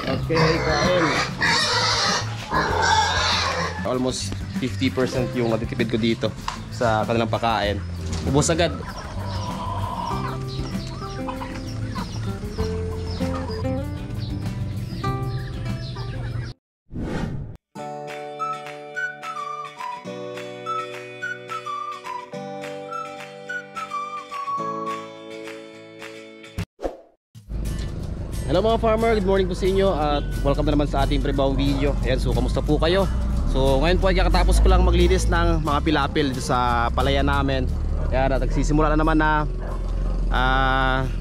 Okay, kain. Almost 50% yung natitipid ko dito sa kanilang pagkain. Ubos agad. Hello mga farmer, good morning po sa inyo at welcome na naman sa ating pre-bawang video. Ayan, so kamusta po kayo? So ngayon po ay kakatapos ko lang maglinis ng mga pilapil dito sa palayan namin. Ayan, at nagsisimula na naman na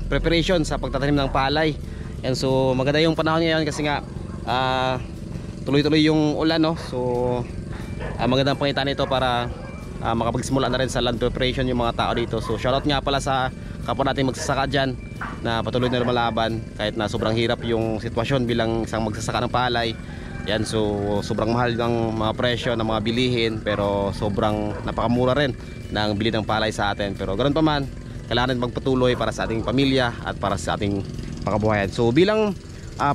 preparation sa pagtatanim ng palay. Ayan, so maganda yung panahon ngayon kasi nga tuloy-tuloy yung ulan, no? So magandang pangitan ito para makapagsimula na rin sa land preparation yung mga tao dito. So shoutout nga pala sa kapwa natin magsasaka dyan na patuloy na lumalaban kahit na sobrang hirap yung sitwasyon bilang isang magsasaka ng palay. Yan, so sobrang mahal ng mga presyo ng mga bilihin, pero sobrang napakamura rin ng bili ng palay sa atin. Pero ganoon pa man, kailangan magpatuloy para sa ating pamilya at para sa ating pangkabuhayan. So bilang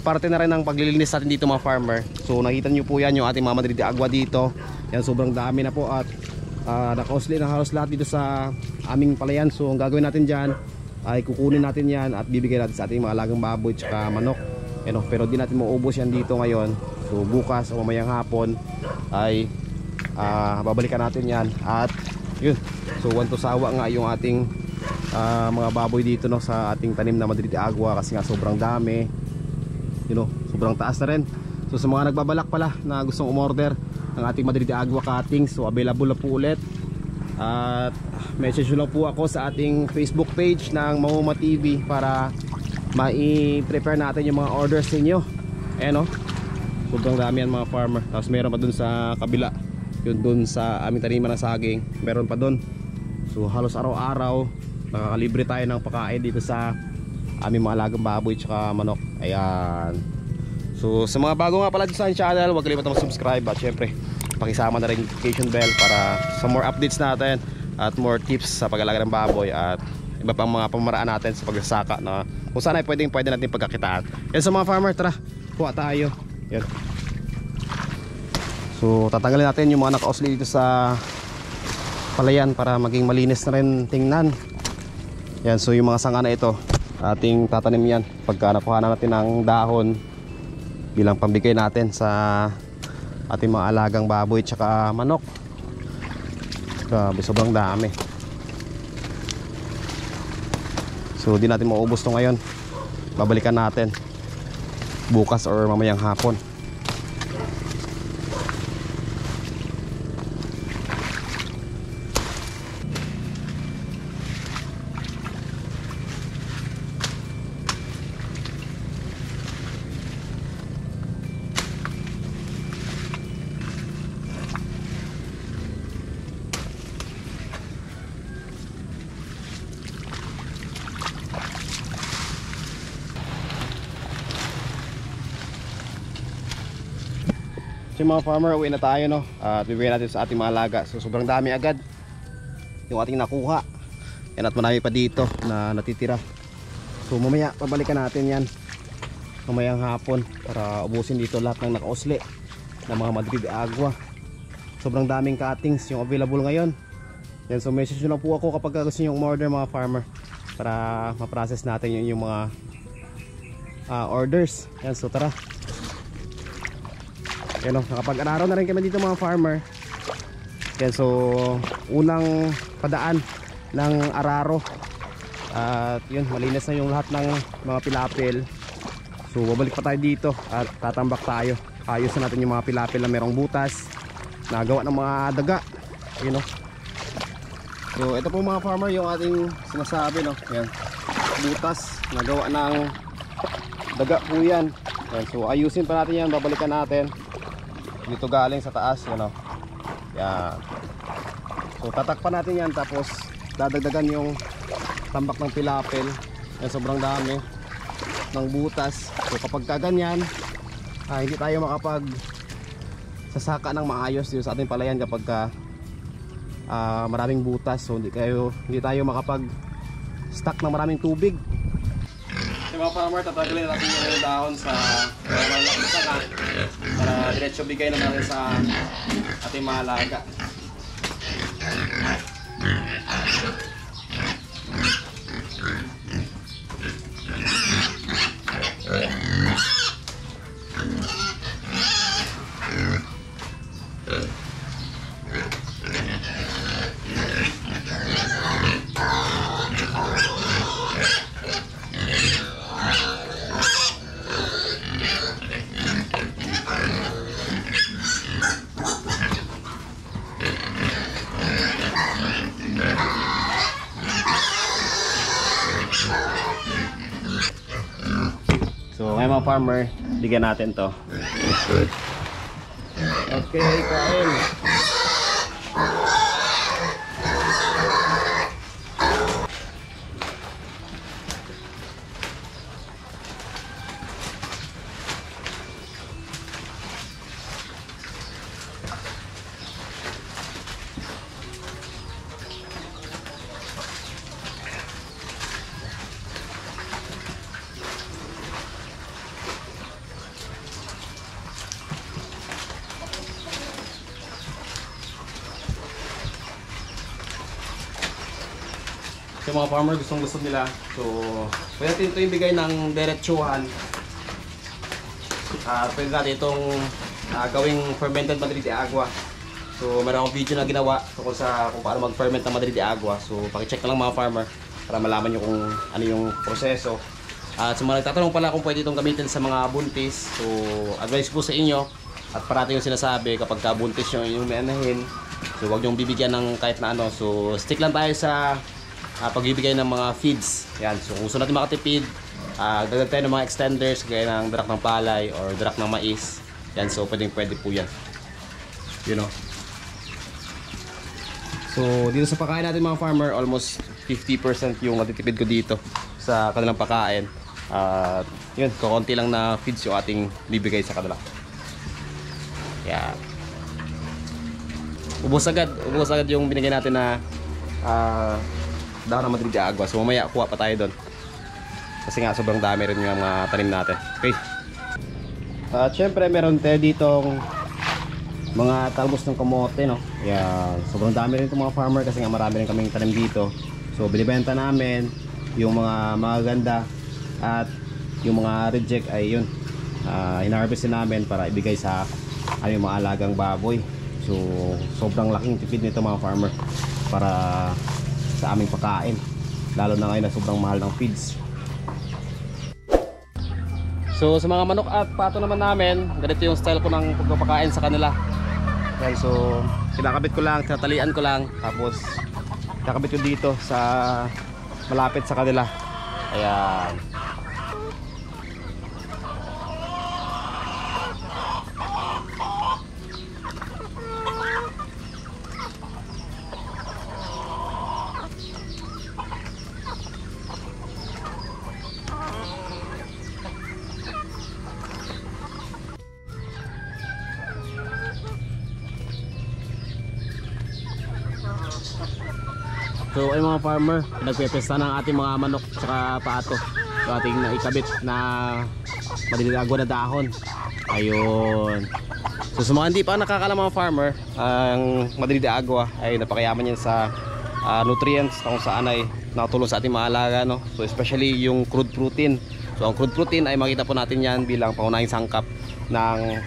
parte na rin ng paglilinis natin dito mga farmer, so nakita nyo po yan yung ating mga Madrid de Agua dito. Yan, sobrang dami na po at nakausli na halos lahat dito sa aming palayan. So ang gagawin natin dyan ay kukunin natin yan at bibigay natin sa ating mga alagang baboy tsaka manok. Pero di natin maubos yan dito ngayon. So bukas o mamayang hapon ay babalikan natin yan. At yun, so wanto sawa nga yung ating mga baboy dito, no, sa ating tanim na Madrid de Agua kasi nga sobrang dami, sobrang taas na rin. So sa mga nagbabalak pala na gustong umorder ng ating Madrid de Agua cuttings, so available na po ulit. At message nyo lang po ako sa ating Facebook page ng Mahuma TV para mai-prepare natin yung mga orders ninyo. Ayan, sobrang dami yan mga farmer. Tapos meron pa dun sa kabila, yun dun sa aming taniman ng saging, meron pa dun. So halos araw-araw nakakalibre tayo ng pagkain dito sa aming mga alagang baboy tsaka manok. Ayan. So sa mga bago nga pala dito sa channel, huwag kalimutan mag-subscribe at syempre pakisama na rin yung notification bell para sa more updates natin at more tips sa pag-alaga ng baboy at iba pang mga pamaraan natin sa pagsasaka na kung saan ay pwede natin pagkakitaan. Yan sa mga farmer, tara, kuha tayo. Yan. So tatanggalin natin yung mga nakausli dito sa palayan para maging malinis na rin tingnan. Yan, so yung mga sanga na ito ating tatanim yan pagka nakuha na natin ng dahon bilang pambigay natin sa ating mga alagang baboy tsaka manok. Grabe, sobrang dami. So di natin maubos to ngayon, babalikan natin bukas or mamayang hapon. So mga farmer, uwi na tayo, no? At bibigyan natin sa ating mga alaga. So sobrang dami agad yung ating nakuha. Yan, at marami pa dito na natitira. So mamaya pabalikan natin yan mamayang hapon para ubusin dito lahat ng nakausli ng mga Madrid de Agua. Sobrang daming cuttings yung available ngayon. Yan, so message nyo lang po ako kapag gusto nyo umorder mga farmer para ma-process natin yung mga orders. Yan, so tara. Yan, nakapag-araw na rin kami dito mga farmer. Yan, so unang padaan ng araro. At yun, malinis na yung lahat ng mga pilapil. So babalik pa tayo dito at tatambak tayo. Ayos na natin yung mga pilapil na merong butas, nagawa ng mga daga. Yun, so ito po mga farmer yung ating sinasabi, no? Yan, butas, nagawa ng daga po yan. Yan, so ayusin pa natin yan, babalikan natin. Dito galing sa taas, yan, yan. So tatakpan natin yan, tapos dadagdagan yung tambak ng pilapil. Yan, sobrang dami ng butas. So kapag kaganyan, hindi tayo makapag sasaka ng maayos dito sa ating palayan kapag maraming butas. So hindi tayo makapag stock ng maraming tubig. So mga farmer, tatagalin natin yung dahon sa diretso bigay na natin sa ating mga alaga. So ngayon mga farmer, bigyan natin to. Okay, kain. So mga farmer, gusto nila. So pwede natin ito ibigay ng diretsuhan. Pwede natin itong gawing fermented Madrid de Agua. So meron akong video na ginawa tungkol sa kung paano mag-ferment ng Madrid de Agua. So pakicheck na lang mga farmer para malaman nyo kung ano yung proseso. At sa mga nagtatanong pala kung pwede itong gamitin sa mga buntis, so advice ko sa inyo at parati yung sinasabi kapag buntis yung inyong anahin, so huwag nyong bibigyan ng kahit na ano. So stick lang tayo sa pagbibigay ng mga feeds. Yan. So kung gusto natin makatipid, dagdag tayo ng mga extenders gaya ng darak ng palay or darak ng mais. Yan. So pwede po yan. You know. So dito sa pagkain natin mga farmer, almost 50% yung natitipid ko dito sa kanilang pagkain. Yun, kukunti lang na feeds yung ating bibigay sa kanila. Yan. Ubos agad yung binigay natin na dahon ng Madrid de Agua. So mamaya kuha pa tayo doon. Kasi nga sobrang dami rin yung mga tanim natin. Okay. At syempre meron tayo ditong mga talbos ng kamote, no. Yan. Sobrang dami rin itong mga farmer kasi nga marami rin kaming tanim dito. So binibenta namin yung mga magaganda at yung mga reject ay yun. Hinarvest namin para ibigay sa aming mga alagang baboy. So sobrang laking tipid nito mga farmer para sa aming pagkain, lalo na ngayon na sobrang mahal ng feeds. So sa mga manok at pato naman namin, ganito yung style ko ng pagpapakain sa kanila. Yan, so kinakabit ko lang, tinatalian ko lang, tapos kakabit ko dito sa malapit sa kanila. Ayan. So ay mga farmer, pinagpepesta ng ating mga manok at pato. So ating naikabit na Madrid de Agua na dahon. Ayun. So sa mga hindi pa nakakaalam mga farmer, ang Madrid de Agua ay napakayaman yan sa nutrients kung saan ay nakatulong sa ating mga alaga, no? So especially yung crude protein. So ang crude protein ay makita po natin yan bilang pangunahing sangkap ng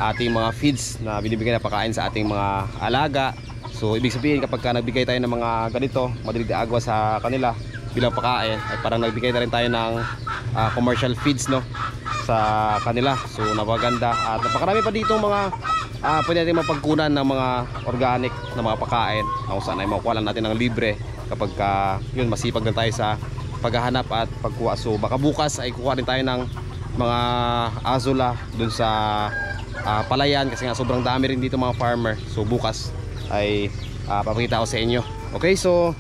ating mga feeds na binibigay na pagkain sa ating mga alaga. So ibig sabihin kapag nagbigay tayo ng mga ganito Madrid de Agua sa kanila bilang pagkain, ay parang nagbigay na rin tayo ng commercial feeds, no, sa kanila. So napakaganda at napakarami pa dito mga pwede natin mapagkunan ng mga organic na mga pagkain kung saan ay makuha lang natin ng libre kapag yun, masipag na tayo sa paghahanap at pagkuha. So baka bukas ay kukuha rin tayo ng mga azula dun sa palayan kasi nga sobrang dami rin dito mga farmer. So bukas ay papakita ko sa inyo. Okay, so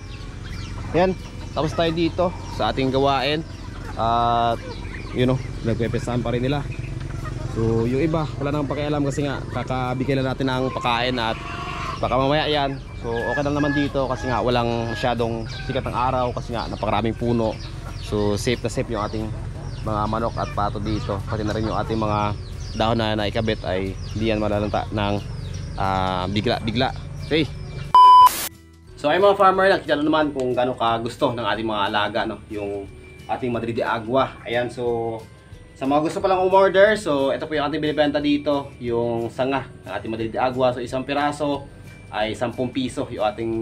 yan, tapos tayo dito sa ating gawain at you know, nagpepesahan pa rin nila. So yung iba wala nang pakialam kasi nga kakabigay lang natin ng pagkain at baka mamaya yan. So okay lang naman dito kasi nga walang masyadong sikat ng araw kasi nga napakaraming puno. So safe na safe yung ating mga manok at pato dito, pati na rin yung ating mga dahon na naikabit ay hindi yan malalanta ng bigla-bigla. Okay. So ay mga farmer, nakita na naman kung gaano ka gusto ng ating mga alaga, no? Yung ating Madrid de Agua. Ayan, so sa mga gusto palang umorder, so ito po yung ating binibenta dito, yung sanga ng ating Madrid de Agua. So isang piraso ay 10 piso yung ating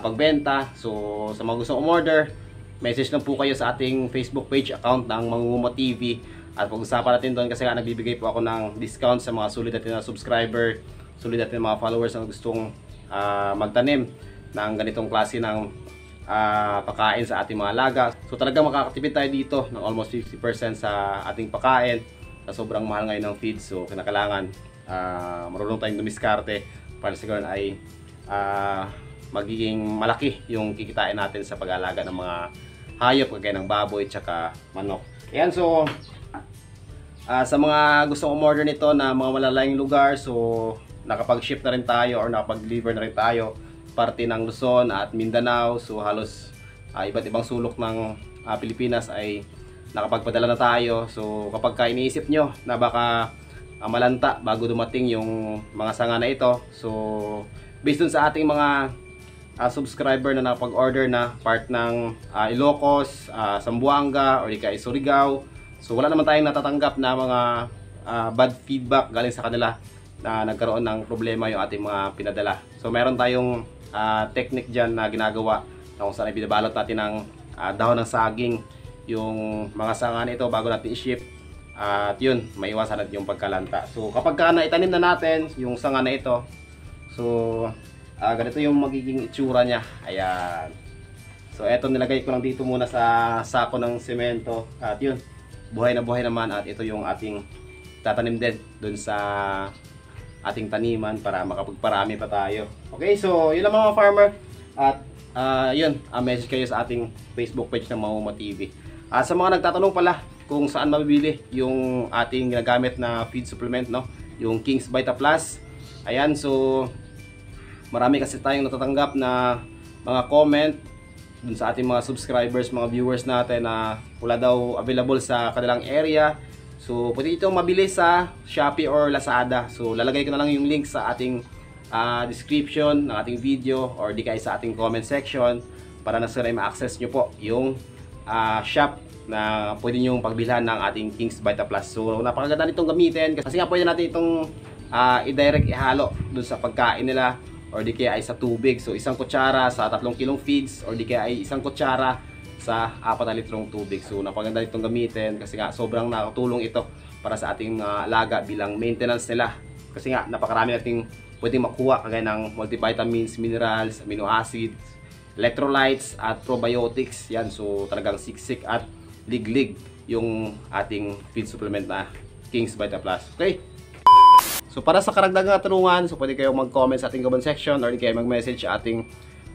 pagbenta. So sa mga gusto umorder, message lang po kayo sa ating Facebook page account ng Mangunguma TV. At pag-usapan natin doon kasi nga nagbibigay po ako ng discount sa mga sulit natin na subscriber, sulit natin mga followers na gustong magtanim ng ganitong klase ng pagkain sa ating mga alaga. So talagang makakatipid tayo dito ng almost 50% sa ating pagkain sa sobrang mahal ngayon ng feed. So kinakailangan marunong tayong dumiskarte para siguro ay magiging malaki yung kikitain natin sa pag-alaga ng mga hayop kagaya ng baboy tsaka manok. Ayan, so sa mga gustong umorder nito na mga malalayong lugar, so nakapag-ship na rin tayo or nakapag-deliver na rin tayo parte ng Luzon at Mindanao. So halos iba't ibang sulok ng Pilipinas ay nakapagpadala na tayo. So kapag iniisip nyo na baka malanta bago dumating yung mga sanga na ito, so based dun sa ating mga subscriber na nakapag-order na part ng Ilocos, Zamboanga or di kaya Surigao, so wala naman tayong natatanggap na mga bad feedback galing sa kanila na nagkaroon ng problema yung ating mga pinadala. So meron tayong technique dyan na ginagawa na kung saan ay binabalot natin ng dahon ng saging yung mga sanga nito bago natin i-ship, at yun, maiwasan natin yung pagkalanta. So kapag naitanim na natin yung sanga na ito, so ganito yung magiging itsura niya. Ayan. So eto, nilagay ko lang dito muna sa sako ng semento, at yun, buhay na buhay naman, at ito yung ating tatanim din dun sa ating taniman para makapagparami pa tayo. Okay, so yun lang mga farmer, at yun, message kayo sa ating Facebook page ng Mangunguma TV. At sa mga nagtatanong pala kung saan mabibili yung ating ginagamit na feed supplement, no, yung King's Vita Plus. Ayan, so marami kasi tayong natatanggap na mga comment dun sa ating mga subscribers, mga viewers natin na wala daw available sa kanilang area. So pwede ito mabili sa Shopee or Lazada. So lalagay ko na lang yung link sa ating description ng ating video or di kaya sa ating comment section para na sila ma-access nyo po yung shop na pwede nyo pagbilhan ng ating King's Vita Plus. So napakaganda nitong gamitin kasi nga pwede natin itong i-direct ihalo dun sa pagkain nila or di kaya ay sa tubig. So isang kutsara sa 3 kilong feeds or di kaya ay isang kutsara sa 4 na litrong tubig. So napaganda itong gamitin kasi nga sobrang nakatulong ito para sa ating alaga bilang maintenance nila. Kasi nga napakarami nating pwedeng makuha kagaya ng multivitamins, minerals, amino acids, electrolytes at probiotics. Yan, so talagang siksik at liglig yung ating feed supplement na King's Vita Plus. Okay? So para sa karagdagang katanungan, so pwede kayong mag-comment sa ating comment section or di kayo mag-message sa ating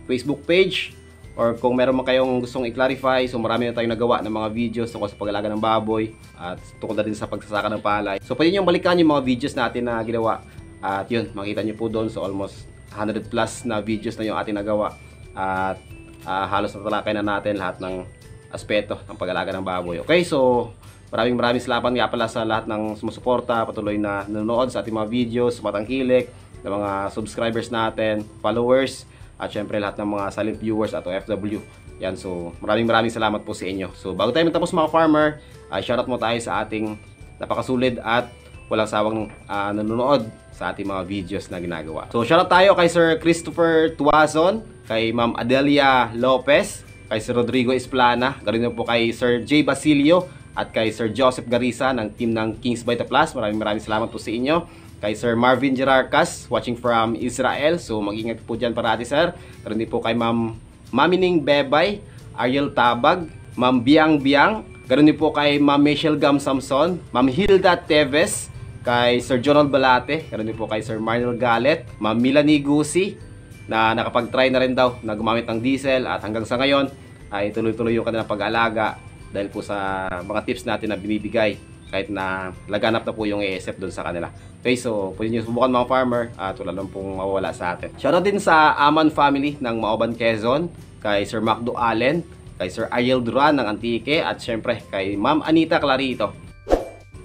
Facebook page. Or kung meron man kayong gustong i-clarify, so marami na tayong nagawa ng mga videos tungkol sa pag-alaga ng baboy at tungkol na din sa pagsasaka ng palay. So pwede nyo balikan yung mga videos natin na ginawa. At yun, makita nyo po doon. So almost 100 plus na videos na yung ating nagawa. At halos natalakay na natin lahat ng aspeto ng pag-alaga ng baboy. Okay, so maraming salamat nga pala sa lahat ng sumusuporta, patuloy na nanonood sa ating mga videos, matangkilik, ng mga subscribers natin, followers, at syempre lahat ng mga silent viewers at OFW. Yan, so maraming salamat po sa inyo. So bago tayo magtapos mga farmer, shoutout mo tayo sa ating napakasulid at walang sawang nanonood sa ating mga videos na ginagawa. So shoutout tayo kay Sir Christopher Tuazon, kay Ma'am Adelia Lopez, kay Sir Rodrigo Esplana, ganoon po kay Sir J. Basilio at kay Sir Joseph Garisa ng team ng King's Vita Plus. Maraming salamat po sa inyo. Kay Sir Marvin Gerarcas, watching from Israel. So mag-ingat po dyan parati, sir. Pero din po kay Ma'am Mamining Bebay, Ariel Tabag, Ma'am Biang Biang. Ganoon din po kay Ma'am Michelle Gam Samson, Ma'am Hilda Teves, kay Sir Jonald Balate. Ganoon din po kay Sir Marnel Galet, Ma'am Milanie Gusi, na nakapag-try na rin daw na gumamit ng diesel. At hanggang sa ngayon, ay tuloy-tuloy yung kanilang pag-alaga dahil po sa mga tips natin na binibigay kahit na laganap na po yung ASF doon sa kanila. Okay, so pwede nyo subukan mga farmer at wala lang pong mawawala sa atin. Shoutout din sa Aman family ng Maoban, Quezon, kay Sir Macdo Allen, kay Sir Ariel Duran ng Antique, at syempre kay Ma'am Anita Clarito.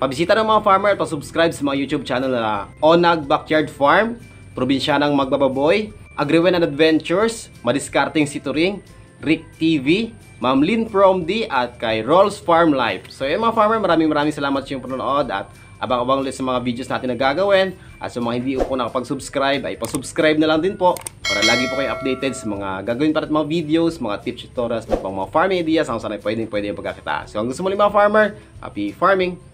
Pabisita ng mga farmer at subscribe sa mga YouTube channel na Onag Backyard Farm, Probinsyanang Magbababoy, Agriwen and Adventures, Madiskarting Situring, Rick TV, Ma'am Lynn From D at kay Rolls Farm Life. So yun mga farmer, maraming salamat sa inyong panonood at abang-abang ulit sa mga videos natin na gagawin. At sa mga hindi po nakapag-subscribe ay pa-subscribe na lang din po para lagi po kayo updated sa mga gagawin para at mga videos, mga tips, tutorials, mga farming ideas, ang sanay pwede yung pagkakita. So hanggang sa muli mga farmer, happy farming!